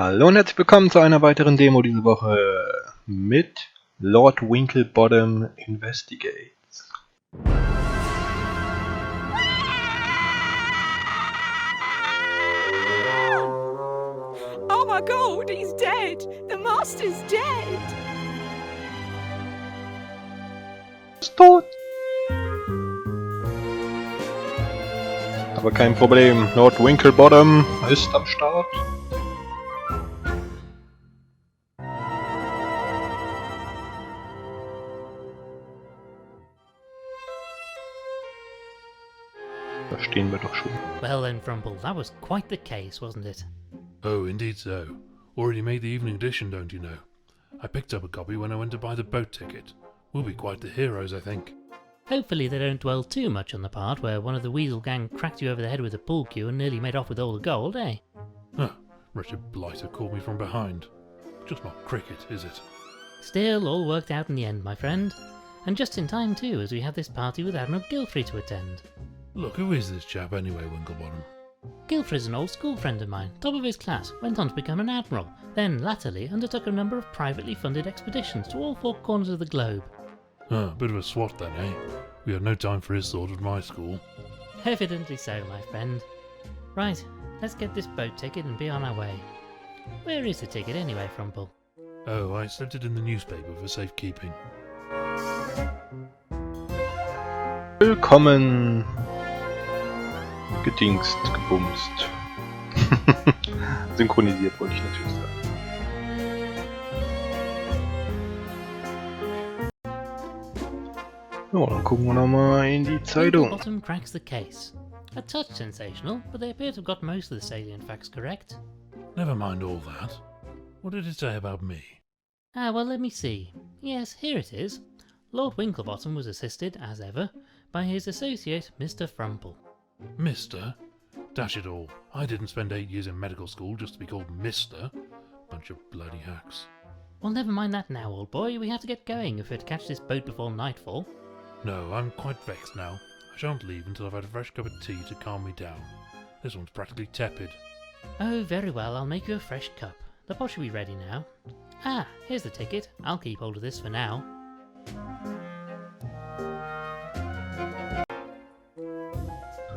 Hallo und herzlich willkommen zu einer weiteren Demo diese Woche mit Lord Winklebottom Investigates. Oh my god, he's dead! The master's dead! Ist tot! Aber kein Problem, Lord Winklebottom ist am Start. Da stehen wir doch schon. Well then, Frumple, that was quite the case, wasn't it? Oh, indeed so. Already made the evening edition, don't you know? I picked up a copy when I went to buy the boat ticket. We'll be quite the heroes, I think. Hopefully they don't dwell too much on the part where one of the Weasel gang cracked you over the head with a pool cue and nearly made off with all the gold, eh? Huh, wretched blighter caught me from behind. Just not cricket, is it? Still, all worked out in the end, my friend. And just in time too, as we have this party with Admiral Gilfrey to attend. Look, who is this chap anyway, Winklebottom? Gilfrey's an old school friend of mine, top of his class, went on to become an admiral, then latterly undertook a number of privately funded expeditions to all four corners of the globe. Ah, bit of a swot then, eh? We had no time for his sort at my school. Evidently so, my friend. Right, let's get this boat ticket and be on our way. Where is the ticket anyway, Frumple? Oh, I slipped it in the newspaper for safekeeping. Willkommen! Gedingst, gebumst. Synchronisiert wollte ich natürlich sagen. So, dann gucken wir nochmal in die Zeitung. Winklebottom cracks the case. A touch sensational, but they appear to have got most of the salient facts correct. Never mind all that. What did it say about me? Ah, well, let me see. Yes, here it is. Lord Winklebottom was assisted, as ever, by his associate, Mr. Frumple. Mister? Dash it all. I didn't spend 8 years in medical school just to be called Mister. Bunch of bloody hacks. Well, never mind that now, old boy. We have to get going if we're to catch this boat before nightfall. No, I'm quite vexed now. I shan't leave until I've had a fresh cup of tea to calm me down. This one's practically tepid. Oh, very well. I'll make you a fresh cup. The pot should be ready now. Ah, here's the ticket. I'll keep hold of this for now.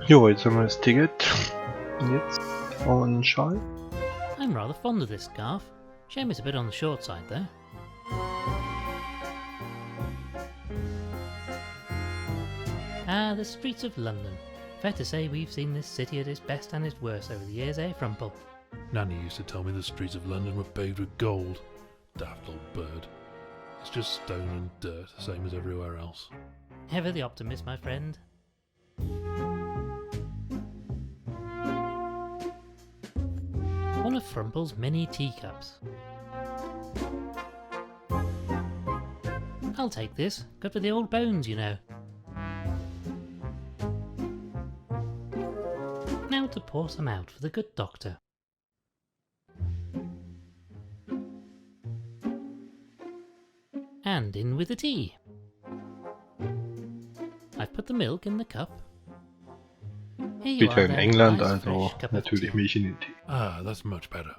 Jo, jetzt haben wir das Ticket. Und jetzt brauchen wir einen Schal. I'm rather fond of this scarf. Shame it's a bit on the short side, though. Ah, the streets of London. Fair to say we've seen this city at its best and its worst over the years, eh, Frumple? Nanny used to tell me the streets of London were paved with gold. Daft old bird. It's just stone and dirt, same as everywhere else. Ever the optimist, my friend. One of Frumple's many teacups. I'll take this. Good for the old bones, you know. Now to pour some out for the good doctor. And in with the tea. I've put the milk in the cup. Here you Steht ja are in then, England, nice also fresh cup of natürlich tea. Milch in den Tee. Ah, that's much better.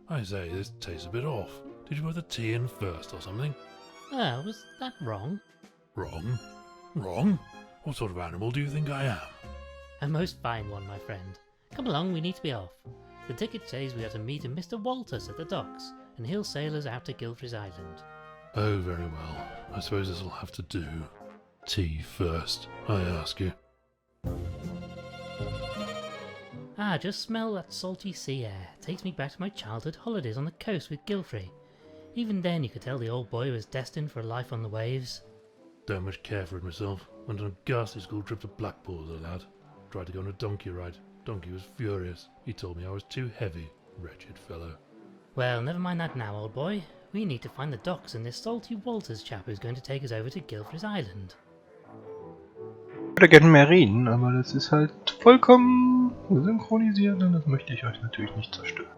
I say, this tastes a bit off. Did you put the tea in first or something? Oh, was that wrong? Wrong? Wrong? What sort of animal do you think I am? A most fine one, my friend. Come along, we need to be off. The ticket says we are to meet a Mr. Walters at the docks, and he'll sail us out to Gilfrey's Island. Oh, very well. I suppose this'll have to do. Tea first, I ask you. Ah, just smell that salty sea air. Takes me back to my childhood holidays on the coast with Gilfrey. Even then you could tell the old boy was destined for a life on the waves. Don't much care for it myself. Went on a ghastly school trip to Blackpool as a lad. Tried to go on a donkey ride. Donkey was furious. He told me I was too heavy. Wretched fellow. Well, never mind that now, old boy. We need to find the docks and this salty Walters chap who's going to take us over to Gilfrey's Island. Ich würde gerne mehr reden, aber das ist halt vollkommen synchronisiert und das möchte ich euch natürlich nicht zerstören.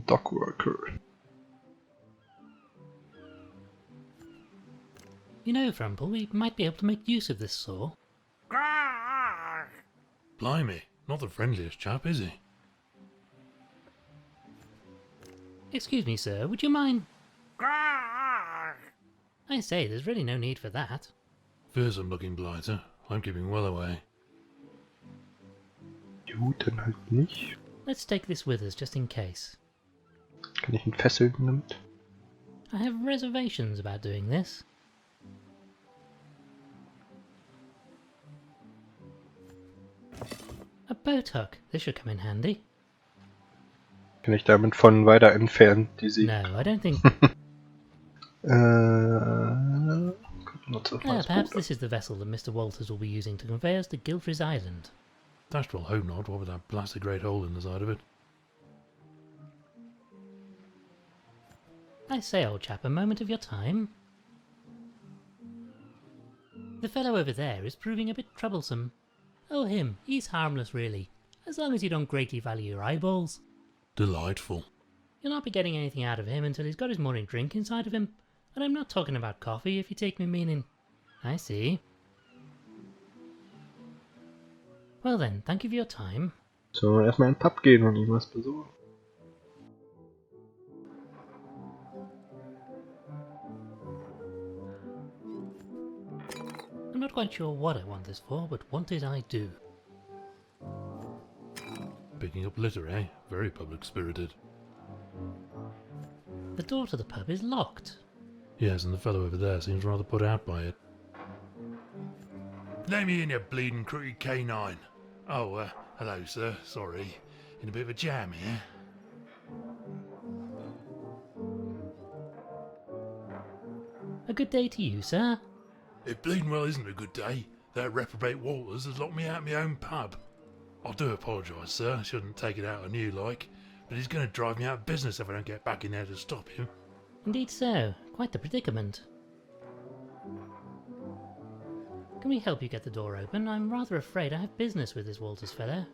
Dockworker. You know, Frumple, we might be able to make use of this saw. Blimey, not the friendliest chap, is he? Excuse me, sir, would you mind... I say, there's really no need for that. Fearsome looking blighter. I'm keeping well away. Gut, dann halt nicht. Let's take this with us, just in case. Kann ich ihn fesseln damit? I have reservations about doing this. A boat hook. This should come in handy. Kann ich damit von weiter entfernt die sie... No, I don't think... perhaps this is the vessel that Mr. Walters will be using to convey us to Gilfrey's Island. Dashed well hope not, what with that blasted great hole in the side of it. I say, old chap, a moment of your time. The fellow over there is proving a bit troublesome. Oh, him, he's harmless really, as long as you don't greatly value your eyeballs. Delightful. You'll not be getting anything out of him until he's got his morning drink inside of him, and I'm not talking about coffee if you take me meaning. I see. Well then, thank you for your time. Sollen wir erstmal in den Pub gehen und ihm was besorgen? I'm not quite sure what I want this for, but want it I do. Picking up litter, eh? Very public-spirited. The door to the pub is locked. Yes, and the fellow over there seems rather put out by it. Let me in, you bleeding crooked canine. Oh, hello, sir. Sorry. In a bit of a jam here. A good day to you, sir. It bleeding well isn't a good day. That reprobate Walters has locked me out of my own pub. I do apologise, sir. I shouldn't take it out on you, like. But he's going to drive me out of business if I don't get back in there to stop him. Indeed so. Quite the predicament. Can we help you get the door open? I'm rather afraid I have business with this Walters fellow.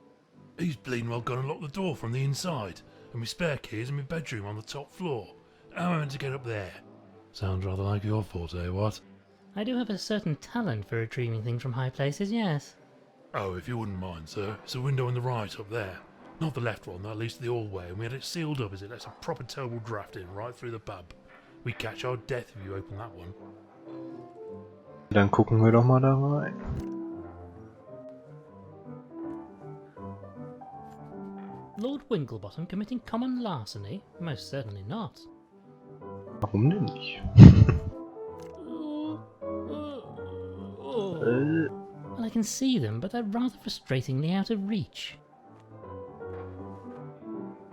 He's bleeding well gone and locked the door from the inside. And my spare key is in my bedroom on the top floor. How am I meant to get up there? Sounds rather like your forte, what? I do have a certain talent for retrieving things from high places, yes. Oh, if you wouldn't mind, sir. It's a window on the right up there. Not the left one, that leads to the hallway, and we had it sealed up as it lets a proper terrible draft in right through the pub. We'd catch our death if you open that one. Dann gucken wir doch mal da rein. Lord Winklebottom committing common larceny? Most certainly not. Warum denn nicht? Well, I can see them, but they're rather frustratingly out of reach.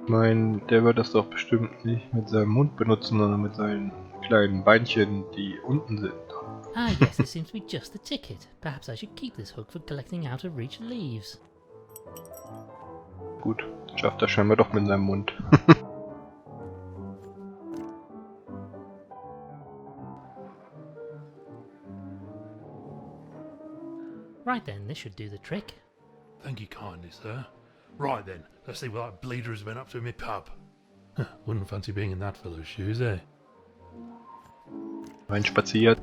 Ich meine, der wird das doch bestimmt nicht mit seinem Mund benutzen, sondern mit seinen kleinen Beinchen, die unten sind. Ah yes, this seems to be just the ticket. Perhaps I should keep this hook for collecting out of reach leaves. Gut, schafft er scheinbar doch mit seinem Mund. Right then, this should do the trick. Thank you kindly, sir. Right then, let's see what that bleeder has been up to in my pub. Wouldn't fancy being in that fellow's shoes, eh? Reinspaziert.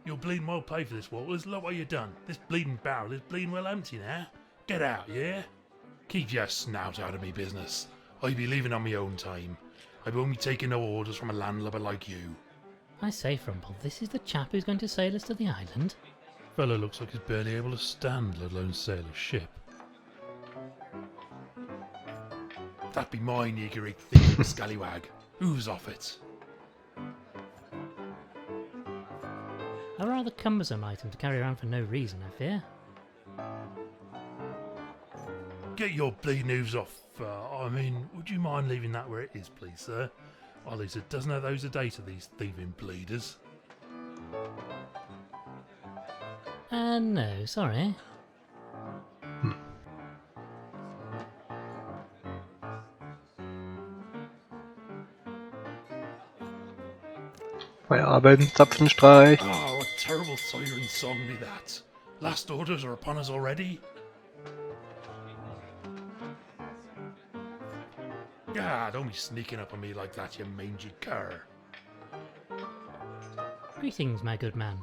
You'll bleeding well pay for this, Walters. Look what you done. This bleeding barrel is bleeding well empty now. Get out, yeah? Keep your snout out of me business. I be leaving on my own time. I won't be taking no orders from a landlubber like you. I say, Frumple, this is the chap who's going to sail us to the island. Fellow looks like he's barely able to stand, let alone sail a ship. That be mine, you Greek thieving scallywag. Who's off it? A rather cumbersome item to carry around for no reason, I fear. Get your bleeding hooves off. I mean, would you mind leaving that where it is, please, sir? At least it doesn't have those a day to these thieving bleeders. No, sorry. Feierabend, Zapfenstreich. Oh, what terrible siren song be that. Last orders are upon us already. Ah, don't be sneaking up on me like that, you mangy cur. Greetings, my good man.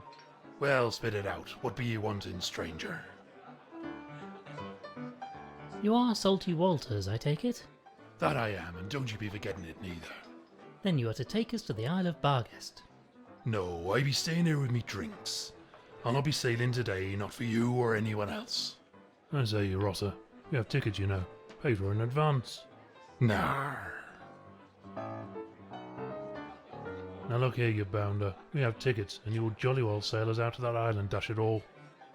Well, spit it out. What be you wanting, stranger? You are Salty Walters, I take it? That I am, and don't you be forgetting it neither. Then you are to take us to the Isle of Barghest. No, I be staying here with me drinks. I'll not be sailing today, not for you or anyone else. I say, you Rosser, we have tickets, you know. Pay for in advance. Nah. Now look here, you bounder. We have tickets, and you'll jolly well sail us out to that island, dash it all.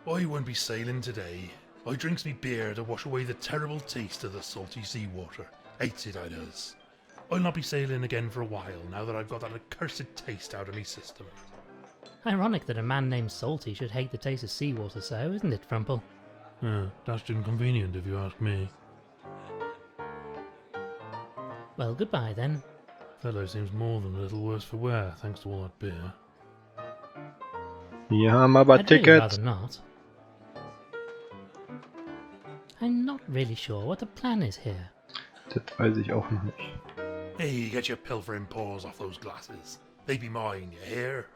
I won't be sailing today. I drinks me beer to wash away the terrible taste of the salty sea water. Hates it, I does. I'll not be sailing again for a while, now that I've got that accursed taste out of me system. Ironic that a man named Salty should hate the taste of seawater so, isn't it, Frumple? Dashed inconvenient if you ask me. Well, goodbye then. Fellow seems more than a little worse for wear, thanks to all that beer. Wir haben aber I'd really Tickets. rather not. I'm not really sure what the plan is here. Das weiß ich auch noch nicht. Hey, get your pilfering paws off those glasses. They be mine, you hear?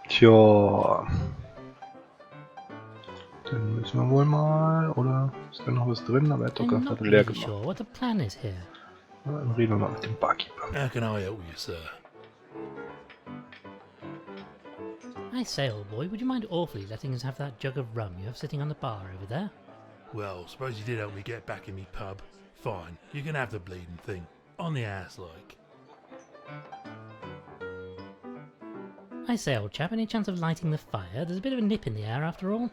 Tja. Dann müssen wir wohl mal, oder? Ist da noch was drin? Aber er hat doch I'm gerade not leer really gemacht. sure what the plan is here. Ja, dann reden wir mal mit dem Barkeeper. How can I help you, sir? I say, old boy, would you mind awfully letting us have that jug of rum you have sitting on the bar over there? Well, suppose you did help me get back in me pub. Fine, you can have the bleeding thing. On the ass, like. I say, old chap, any chance of lighting the fire? There's a bit of a nip in the air after all.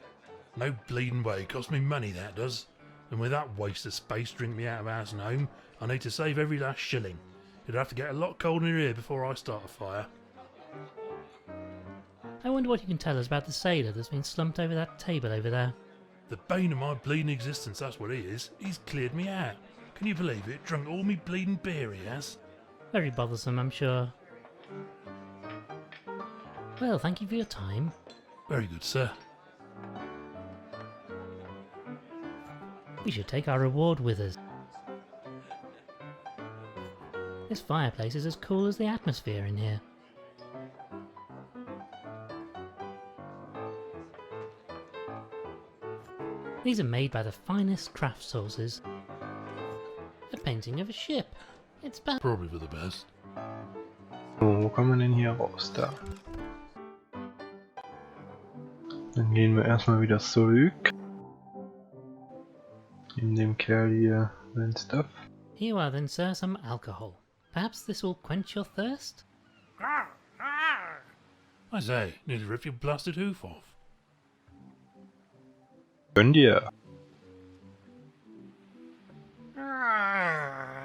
No bleeding way, cost me money that does. And with that waste of space drink me out of house and home, I need to save every last shilling. You'd have to get a lot colder in here before I start a fire. I wonder what you can tell us about the sailor that's been slumped over that table over there. The bane of my bleeding existence, that's what he is. He's cleared me out. Can you believe it? Drunk all me bleeding beer he has. Very bothersome, I'm sure. Well, thank you for your time. Very good, sir. We should take our reward with us. This fireplace is as cool as the atmosphere in here. These are made by the finest craft sources. A painting of a ship. It's bad. Probably for the best. So, wo kommen wir denn hier raus? Da. Dann gehen wir erstmal wieder zurück. In dem Kerl hier sein Stuff. Here you are then, sir, some alcohol. Perhaps this will quench your thirst? I say, nearly ripped your blasted hoof off. Gönn dir.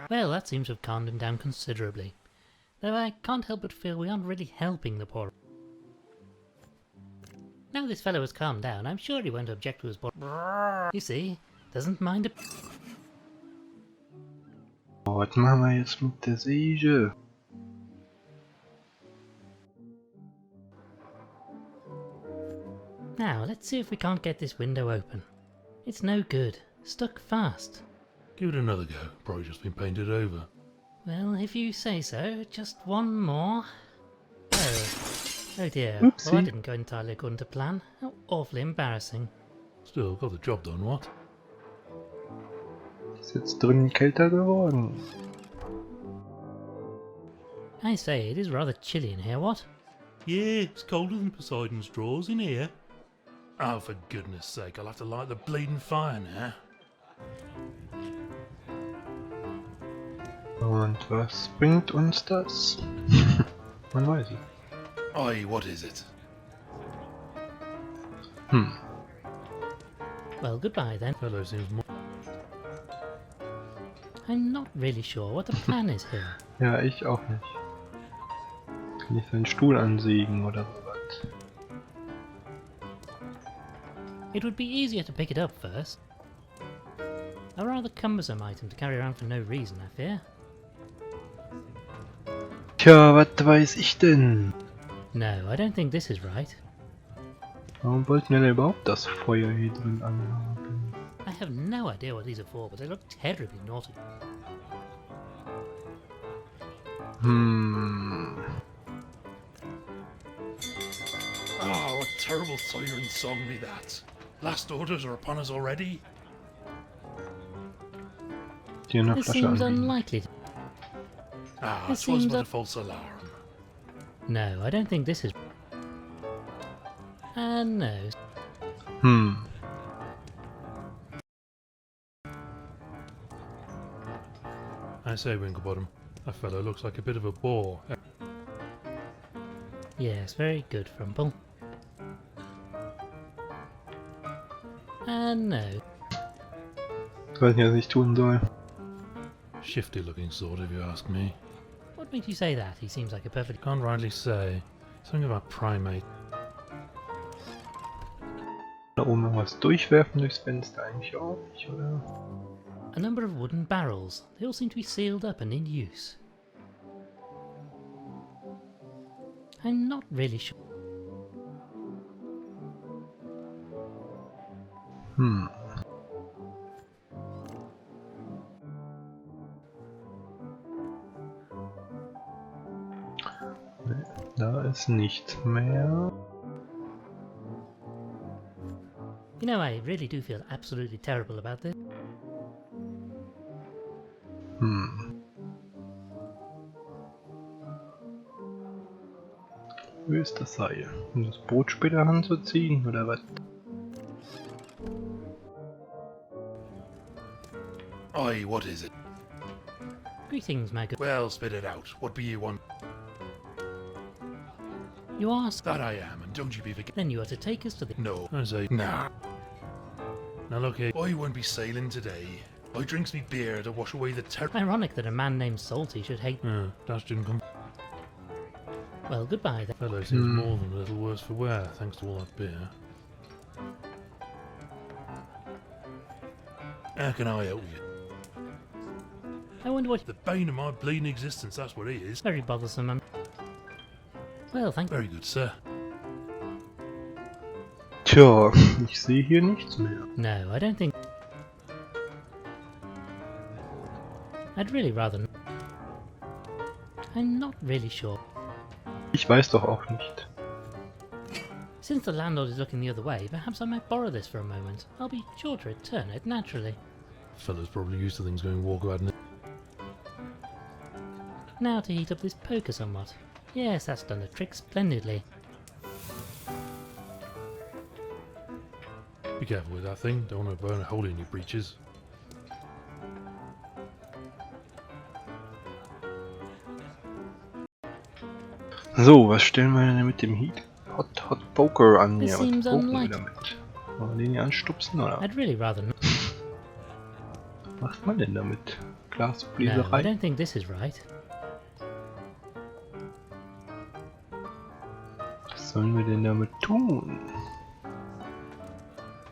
Well, that seems to have calmed him down considerably. Though I can't help but feel we aren't really helping the poor. Now this fellow has calmed down, I'm sure he won't object to his body. You see, doesn't mind a... Oh, was machen wir jetzt mit der Säge? Now, let's see if we can't get this window open. It's no good. Stuck fast. Give it another go. Probably just been painted over. Well, if you say so, just one more. Oh. Oh dear. Oopsie. Well, that didn't go entirely according to plan. How awfully embarrassing. Still, got the job done, what? Ist jetzt drinnen kälter geworden. I say, it is rather chilly in here, what? Yeah, it's colder than Poseidon's drawers in here. Oh, for goodness sake, I'll have to light the bleeding fire now. Und was bringt uns das? Man weiß es. Aye, what is it? Well, goodbye then. Fellow seems more... I'm not really sure what the plan is here. Ja, ich auch nicht. Kann ich seinen Stuhl ansägen oder sowas? It would be easier to pick it up first. A rather cumbersome item to carry around for no reason, I fear. Tja, was weiß ich denn? No, I don't think this is right. Warum wollten wir denn überhaupt das Feuer hier drin anhaben? I have no idea what these are for, but they look terribly naughty. Oh, what terrible siren song be that. Last orders are upon us already. Dir eine This Flasche seems anbieten. unlikely. Ah, This 'twas seems but a- a false alarm. No, I don't think this is... no. I say, Winklebottom, that fellow looks like a bit of a bore. Yes, very good, Frumple. No. Ich weiß nicht, was ich tun soll. Shifty looking sort, if you ask me. What makes you say that? He seems like a perfect... Can't rightly say. Something about primate. Da oben irgendwas durchwerfen durchs Fenster, eigentlich auch nicht, oder? A number of wooden barrels. They all seem to be sealed up and in use. I'm not really sure. Nee, da ist nichts mehr. You know, I really do feel absolutely terrible about this. Wo ist das Seil? Um das Boot später anzuziehen, oder was? Oi, what is it? Greetings, my good... Well, spit it out. What be ye want? You ask, That I am, and don't you be forget. then you are to take us to the... No, I say, nah. Now look here, I won't be sailing today. I drinks me beer to wash away the terror. Ironic that a man named Salty should hate... Dash didn't come. Well, goodbye then. Fellow seems more than a little worse for wear, thanks to all that beer. How can I help you? I wonder what... The bane of my bleeding existence, that's what he is. Very bothersome, Well, thank you. Very good, sir. Tja, ich sehe hier nichts mehr. No, I don't think... I'd really rather... I'm not really sure. Ich weiß doch auch nicht. Since the landlord is looking the other way, perhaps I might borrow this for a moment. I'll be sure to return it naturally. Fellow's probably used to things going walkabout. Now to heat up this poker somewhat. Yes, that's done the trick splendidly. Be careful with that thing, don't want to burn a hole in your breeches. So, was stellen wir denn mit dem Hot Poker an This hier? Was seems poken wir unlikely. damit? Wollen wir den hier anstupsen, oder? I'd really rather not. Was macht man denn damit? No, I Glasbläserei? don't think this is right. Was sollen wir denn damit tun?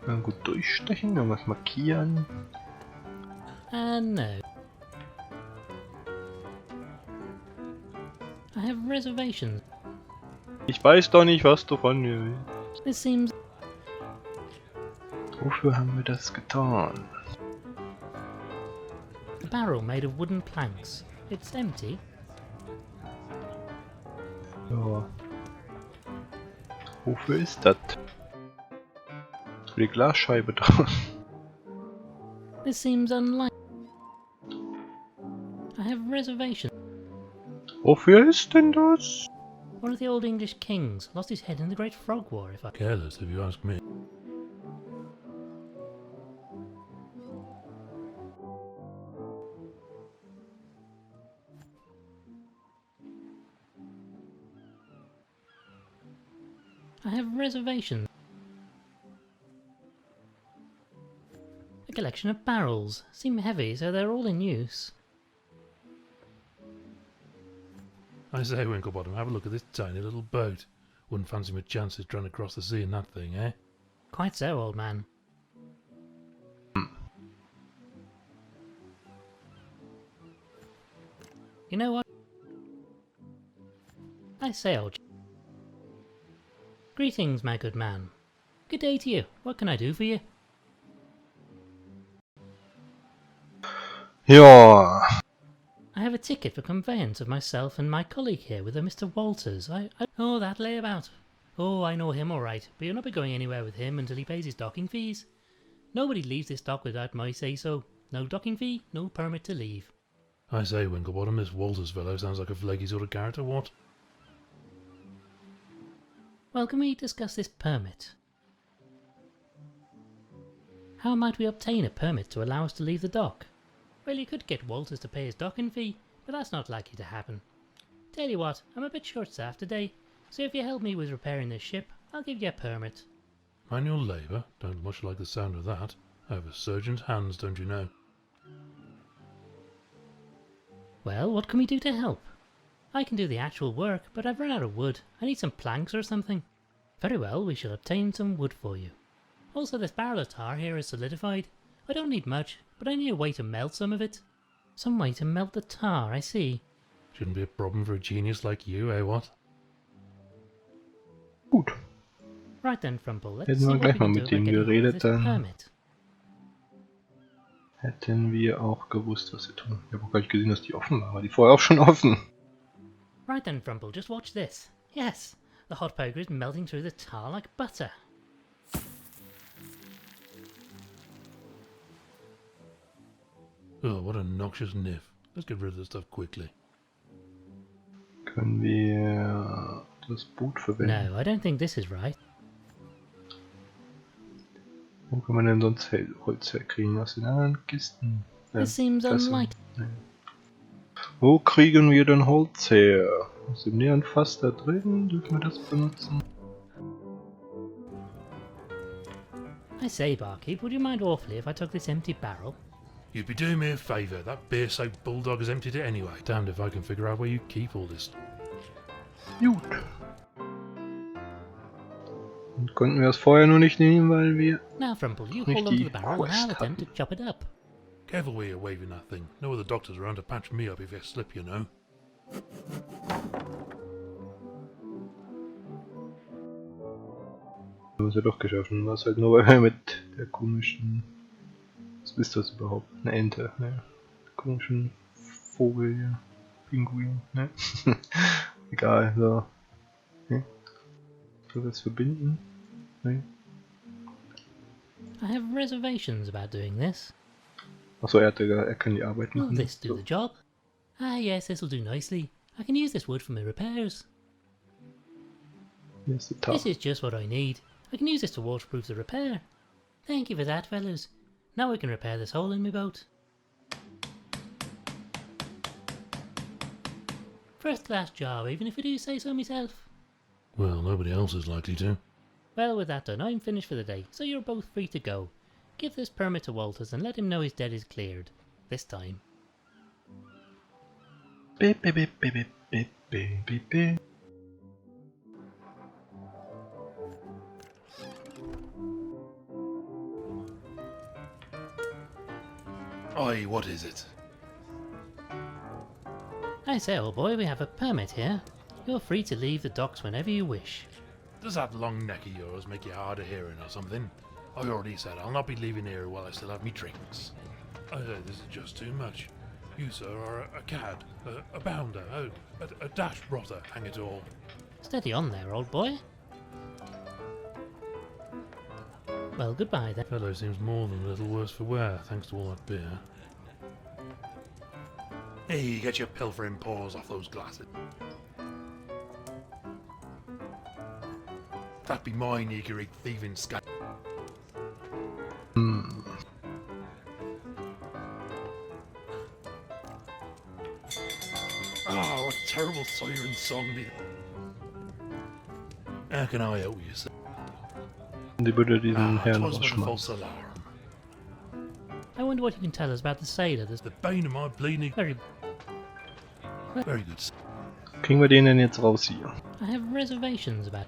Na gut, durchstechen, irgendwas markieren. No. I have reservations. Ich weiß doch nicht, was du von mir willst. This seems... Wofür haben wir das getan? A barrel made of wooden planks. It's empty. Ja. Wofür ist das? Für die Glasscheibe dran. This seems unlikely. I have reservations. Wofür ist denn das? One of the old English kings lost his head in the Great Frog War, if I... Careless, if you ask me. I have reservations. A collection of barrels. Seem heavy, so they're all in use. I say, Winklebottom, have a look at this tiny little boat. Wouldn't fancy my chances trying to cross the sea in that thing, eh? Quite so, old man. You know what? I say, old... Greetings, my good man. Good day to you. What can I do for you? Ja. I have a ticket for conveyance of myself and my colleague here with a Mr. Walters. Oh, that layabout. Oh, I know him all right, but you'll not be going anywhere with him until he pays his docking fees. Nobody leaves this dock without my say-so. No docking fee, no permit to leave. I say, Winklebottom, this Walters fellow sounds like a flaky sort of character, what? Well, can we discuss this permit? How might we obtain a permit to allow us to leave the dock? Well, you could get Walters to pay his docking fee, but that's not likely to happen. Tell you what, I'm a bit short-staffed today, so if you help me with repairing this ship, I'll give you a permit. Manual labour? Don't much like the sound of that. I have a surgeon's hands, don't you know? Well, what can we do to help? I can do the actual work, but I've run out of wood. I need some planks or something. Very well, we shall obtain some wood for you. Also, this barrel of tar here is solidified. I don't need much, but I need a way to melt some of it. Some way to melt the tar, I see. Shouldn't be a problem for a genius like you, eh, what? Gut. Right then, Frumple, let's Hätten see wir what we gleich mal can mit do dem about getting geredet, this dann permit. hätten wir auch gewusst, was sie tun. Ich habe auch gar nicht gesehen, dass die offen war. War die vorher auch schon offen? Right then, Frumple, just watch this. Yes, the hot poker is melting through the tar like butter. Oh, what a noxious niff. Let's get rid of this stuff quickly. Können wir das Boot verwenden? No, I don't think this is right. Wo kann man denn sonst Holz herkriegen? Aus den anderen Kisten? This seems Kasse. unlikely. Wo kriegen wir denn Holz her? Aus dem leeren Fass da drin? Dürfen wir das benutzen? I say, barkeep, would you mind awfully if I took this empty barrel? You'd be doing me a favour. That beer-soaked bulldog has emptied it anyway. Damned if I can figure out where you keep all this. Gut. Und konnten wir es vorher noch nicht nehmen, weil wir... Now, Frumple, you Nicht hold on to die the barrel and Quest I'll attempt to chop it up. Careful where you're waving that thing. No other doctors around to patch me up if you slip, you know. Wir haben es ja doch geschafft. Und was halt nur, weil wir mit der komischen... Was ist das überhaupt? Eine Ente, ne? Komischen Vogel hier. Pinguin, ne? Egal, so. Ne? Soll das verbinden? Ne? I have reservations about doing this. Achso, er kann die Arbeit Will machen. this do So. the job? Ah yes, this'll do nicely. I can use this wood for my repairs. Hier ist der Tag. This is just what I need. I can use this to waterproof the repair. Thank you for that, fellas. Now we can repair this hole in my boat. First class job, even if I do say so myself. Well, nobody else is likely to. Well, with that done, I'm finished for the day, so you're both free to go. Give this permit to Walters and let him know his debt is cleared. This time. Beep, beep, beep, beep, beep, beep, beep, beep. Oi, what is it? I say, old boy, we have a permit here. You're free to leave the docks whenever you wish. Does that long neck of yours make you hard of hearing or something? I already said I'll not be leaving here while I still have me drinks. I say this is just too much. You, sir, are a cad, a bounder, a dash rotter, hang it all. Steady on there, old boy. Well, goodbye then. Fellow seems more than a little worse for wear, thanks to all that beer. Hey, get your pilfering paws off those glasses. That be mine, you great thieving scat. Oh, what terrible siren song be. How can I help you, sir? Die würde diesen Herrn 'twas but a rausschmeißen. false alarm. I wonder what you can tell us about the sailor that's The bane of my bleeding. very... Very good, sir. Kriegen wir den denn jetzt raus hier? I have reservations about...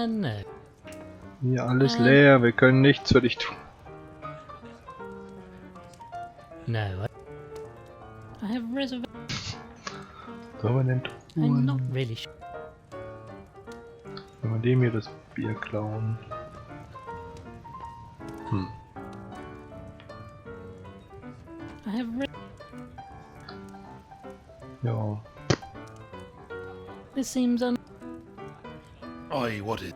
No. Hier alles leer, wir können nichts für dich tun. No, I have reservations. Was soll man denn I'm not tun? really sure. Wenn wir dem hier das Bier klauen. Ja. This seems Oi, what is...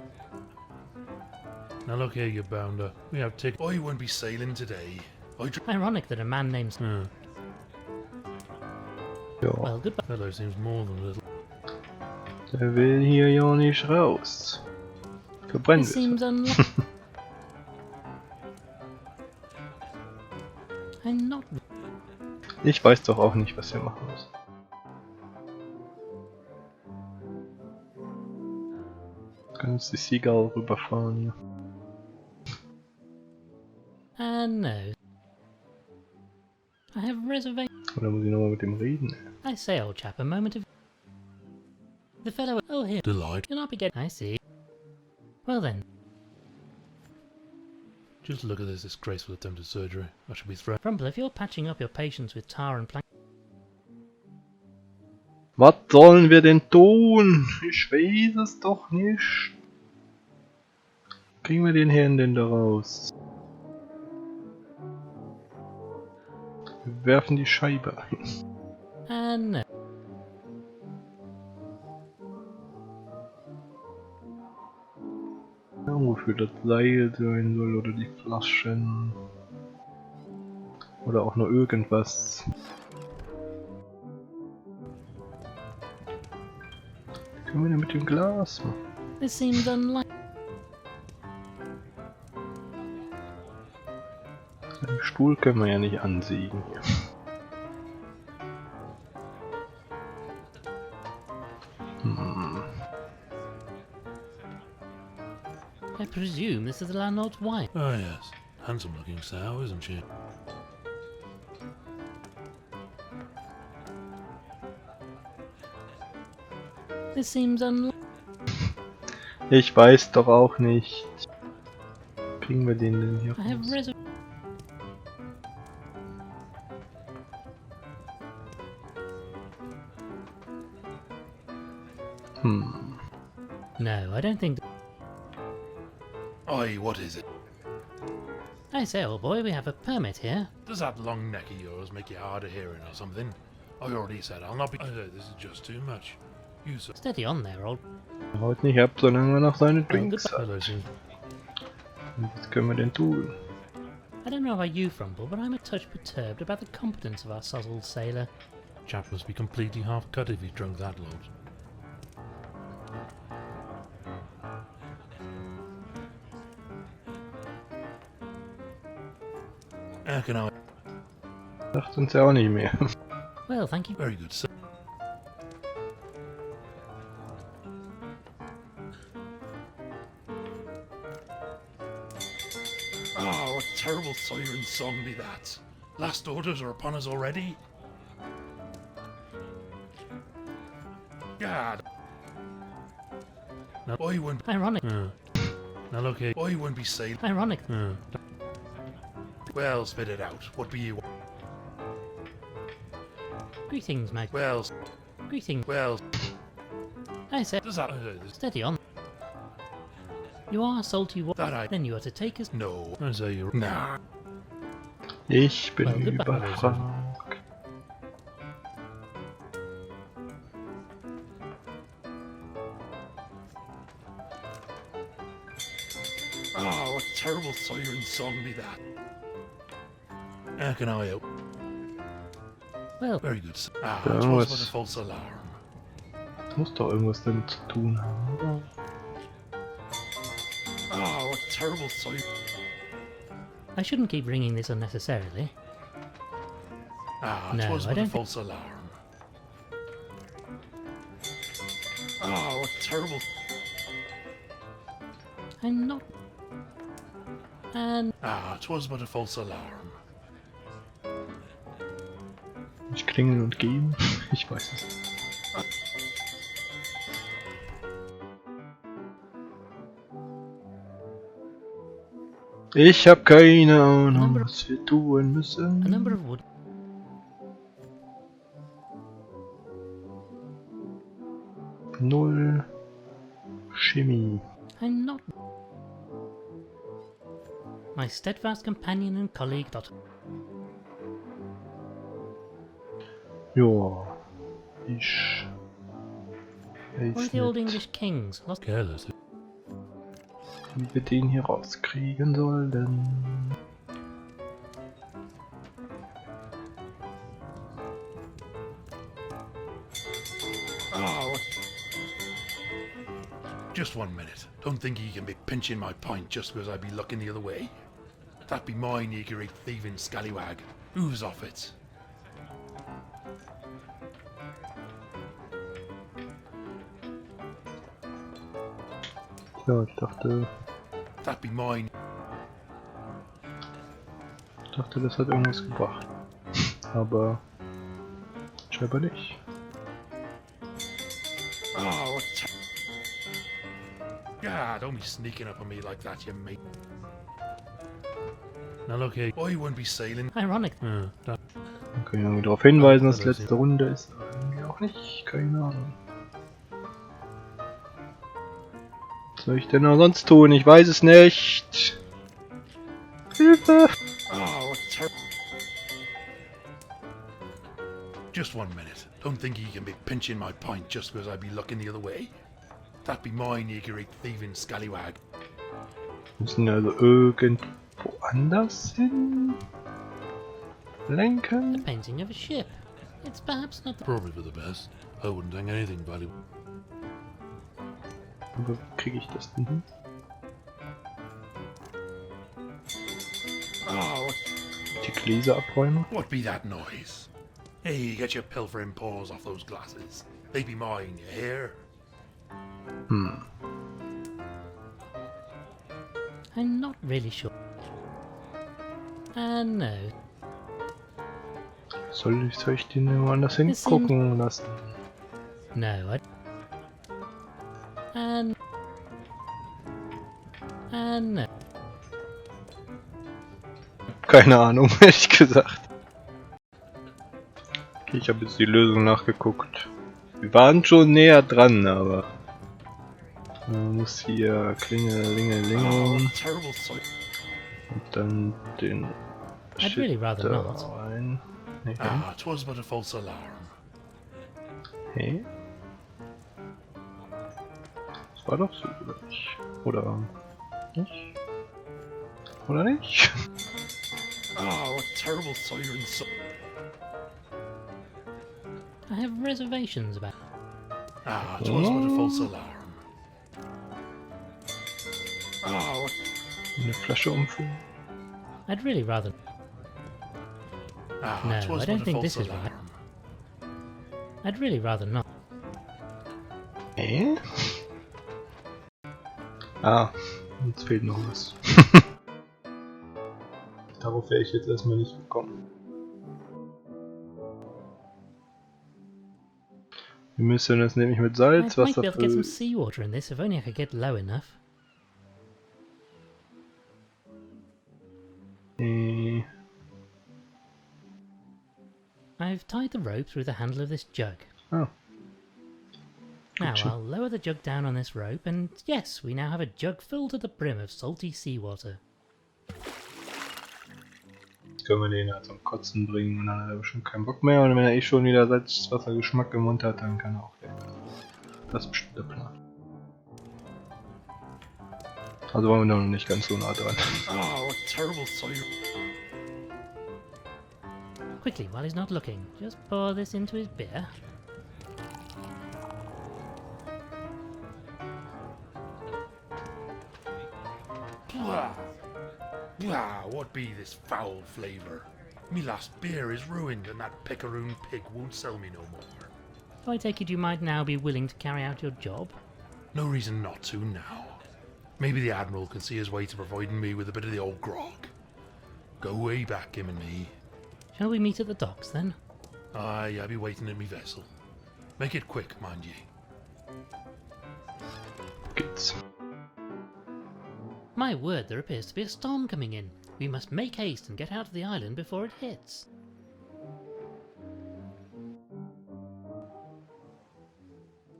Now look here, you bounder. We have tickets. I won't be sailing today. ironic that a man named... Ja. Well, goodbye. Fellow seems more than a little... Der will hier ja nicht raus. Verbrennen This wir. seems unlikely. I'm not... Ich weiß doch auch nicht, was wir machen müssen. Können uns die Seagull rüberfahren hier. No. I have a reservation. Oder muss ich nochmal mit dem reden? I say, old chap, a moment of... The fellow... Oh, here. Delight. You'll not be getting... I see. Well then. Just look at this disgraceful attempted surgery. I should be threatened. Rumble, if you're patching up your patients with tar and plank... Was sollen wir denn tun? Ich weiß es doch nicht. Kriegen wir den Herrn denn da raus? Wir werfen die Scheibe ein. No. Ja, wofür das Seil sein soll oder die Flaschen. Oder auch nur irgendwas. Was können wir denn mit dem Glas machen? This seems unlikely. Den Stuhl können wir ja nicht ansägen hier. I presume this is the landlord's wife. Oh yes. Handsome looking sow, isn't she? This seems unlikely. Ich weiß doch auch nicht. Kriegen wir den denn hier I have raus? reservation. No, I don't think... Oi, what is it? I say, old boy, we have a permit here. Does that long neck of yours make you hard of hearing or something? I already said I'll not be... I said this is just too much. You sir. Steady on there, old... Haut nicht ab, solange wir noch seine Drinks goodbye. haben. Fellow seems... Was können wir denn tun? I don't know about you, Frumble, but I'm a touch perturbed about the competence of our sozzled sailor. Chap must be completely half cut if he's drunk that load. How can I... Sagt uns ja auch nicht mehr. Well, thank you. Very good, sir. Ah, what terrible siren song be that. Last orders are upon us already. God. Now, I won't... Ironic. Now look here, I won't be sailing... Ironic. Well, spit it out. What be you... Greetings, Mag. Well... Greetings. Well... I say, Does that... steady on. You are salty wa- That I... Then you are to take us... No. I say you're... Nah. Ich bin Well, goodbye. überfragt. Ah, what terrible siren song be that. How can I help? Well, Very good, sir. Ah, Ja, it was was- but a false alarm. Muss doch irgendwas damit zu tun haben, oder? Ah, what terrible siren... I shouldn't keep ringing this unnecessarily. Ah, it No, was I but a don't false alarm. Ah, what terrible... I'm not... And... Ah, it was but a false alarm. Ich klingeln und gehen? Ich weiß es nicht. Ich hab keine Ahnung, was wir tun A müssen. number of wood... Null Chemie. I'm not... My steadfast companion and colleague, Dot... Ja. Ich Where are weiß the Old nicht, English kings? Lost Careless. wie wir den hier rauskriegen sollen. Oh. Just 1 minute. Don't think you can be pinching my pint just because I be looking the other way. That be mine, you great thieving scallywag. Who's off it? Ja, ich dachte, That be mine. das hat irgendwas gebracht. Aber scheinbar nicht. Oh, what God, don't be sneaking up on me like that, you mate. Now look here, I won't be sailing. Ironic. Dann können wir irgendwie darauf hinweisen, dass letzte Runde ist. Aber irgendwie auch nicht, keine Ahnung. Was soll ich denn auch sonst tun? Ich weiß es nicht. Hilfe! Oh, what Just 1 minute. Don't think you can be pinching my pint just because I be looking the other way. That be mine, you great thieving scallywag. Wir müssen also irgendwo anders hin lenken. The painting of a ship. It's perhaps not the... Probably for the best. I wouldn't think anything valuable. Aber wie kriege ich das denn hin? Oh, Die Gläser abräumen? what be that noise? Hey, get your pilfering paws off those glasses. They be mine, you hear? I'm not really sure. No. Soll ich den irgendwo anders Das sind- hingucken lassen? No, I... no. Keine Ahnung, ehrlich gesagt. Okay, ich habe jetzt die Lösung nachgeguckt. Wir waren schon näher dran, aber... Man muss hier Oh, Klingelingeling terrible sight. und dann den I'd really rather Shit da not. rein. Nee, Ah, 'twas but a false alarm. hey. Das war doch so, oder nicht? Oder nicht? Oder nicht? Oh, what terrible siren so. I have reservations about... Ah, 'twas but a false alarm. Oh, what Eine Flasche umfüllen. I'd really rather... Ah, No, 'twas I don't but a think false this is alarm. right. I'd really rather not. Hä? Ah, jetzt fehlt noch was. Darauf wäre ich jetzt erstmal nicht gekommen. Wir müssen das nämlich mit I might be Salzwasser able to get some füllen. seawater in this if only I could get low enough. I've tied the rope through the handle of this jug. Oh. Now Gotcha. I'll lower the jug down on this rope, and yes, we now have a jug filled to the brim of salty seawater. Jetzt können wir den halt zum Kotzen bringen und dann hat er bestimmt keinen Bock mehr. Und wenn er eh schon wieder Salzwassergeschmack im Mund hat, dann kann er auch weg. Das ist bestimmt der Plan. Also waren wir noch nicht ganz so nah dran. Oh, what terrible siren. Quickly, while he's not looking, just pour this into his beer. Blah. Blah, what be this foul flavour? Me last beer is ruined and that picaroon pig won't sell me no more. So I take it you might now be willing to carry out your job? No reason not to now. Maybe the Admiral can see his way to providing me with a bit of the old grog. Go way back, him and me. Shall we meet at the docks then? Aye, I be waiting in me vessel. Make it quick, mind ye. Geht's. My word, there appears to be a storm coming in. We must make haste and get out of the island before it hits.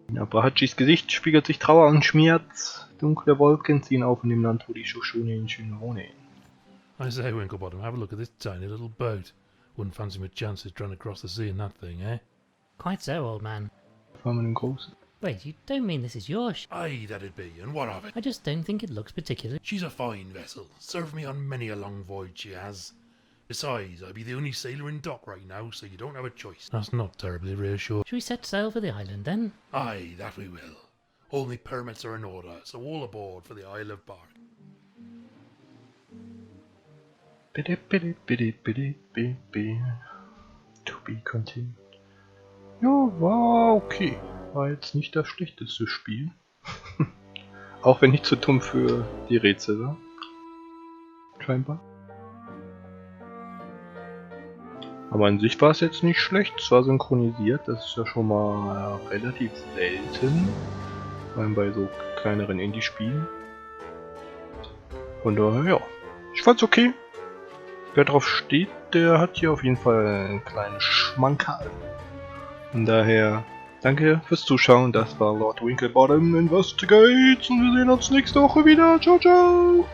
In Abrahachis Gesicht spiegelt sich Trauer und Schmerz. Dunkle Wolken ziehen auf in dem Land, wo die Shoshonin wohnen. I say, Winklebottom, have a look at this tiny little boat. Wouldn't fancy my chances trying to cross the sea in that thing, eh? Quite so, old man. Fahren wir den Großen. Wait, you don't mean this is yours? Aye, that'd be, and what of it? I just don't think it looks particularly... She's a fine vessel. Served me on many a long voyage, she has. Besides, I be the only sailor in dock right now, so you don't have a choice. That's not terribly reassuring. Should we set sail for the island then? Aye, that we will. All my permits are in order, so all aboard for the Isle of Bark. To be continued. Ja, war okay. War jetzt nicht das schlechteste Spiel. Auch wenn ich zu dumm für die Rätsel war. Scheinbar. Aber an sich war es jetzt nicht schlecht. Es war synchronisiert. Das ist ja schon mal relativ selten. Vor allem bei so kleineren Indie-Spielen. Von daher, ja. Ich fand's okay. Wer drauf steht, der hat hier auf jeden Fall einen kleinen Schmankerl. Von daher, danke fürs Zuschauen. Das war Lord Winklebottom Investigates und wir sehen uns nächste Woche wieder. Ciao, ciao!